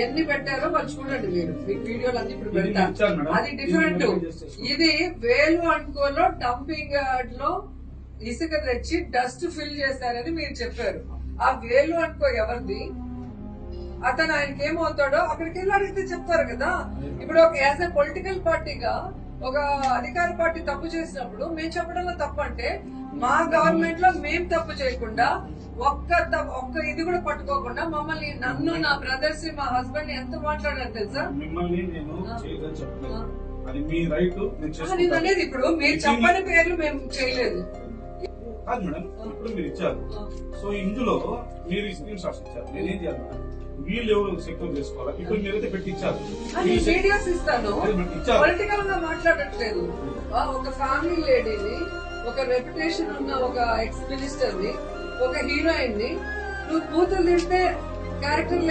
ఎన్ని పెట్టారో వాళ్ళు చూడండి, మీరు వీడియోలు అన్ని ఇప్పుడు పెడతారు. అది డిఫరెంట్. ఇది వేలు అనుకోలో డంపింగ్ యార్డ్ లో ఇసుక తెచ్చి డస్ట్ ఫిల్ చేశారని మీరు చెప్పారు. ఆ వేలు అనుకో ఎవరిది? అతను ఆయనకి ఏమవుతాడో అక్కడికి వెళ్ళి అడిగితే చెప్తారు కదా. ఇప్పుడు ఒక యాజ్ ఎ పొలిటికల్ పార్టీగా ఒక అధికార పార్టీ తప్పు చేసినప్పుడు మేము చెప్పడంలో తప్పు అంటే, మా గవర్నమెంట్ లో మేము తప్పు చేయకుండా ఒక్క ఇది కూడా పట్టుకోకుండా మమ్మల్ని, నన్ను, నా బ్రదర్స్, మా హస్బెండ్ ఎంత మాట్లాడారు తెలుసా? మిమ్మల్ని నేను చేయదని చెప్పలేదు, అది మీ రైట్. నేను అనేది ఇప్పుడు మీరు చెప్పని పేర్లు మేము చేయలేదు కాదు మేడం. ఇప్పుడు మీరు ఇచ్చారు, సో ఇందులో మీరు స్క్రీన్ షాట్స్ ఇచ్చారు. నేనేం చేయాలి మేడం? వీళ్ళు ఎవరు సెక్యూర్ చేసుకోవాలి? ఇప్పుడు మీరైతే పెట్టి ఇచ్చారు, వీడియోస్ ఇస్తాను. పొలిటికల్ గా మాట్లాడట్లేదు. ఒక ఫ్యామిలీ లేడీని, ఒక రెప్యుటేషన్ ఉన్న ఒక ఎక్స్ మినిస్టర్ ని, ఒక హీరోయిన్ ని నువ్వు కూతురు తింటే క్యారెక్టర్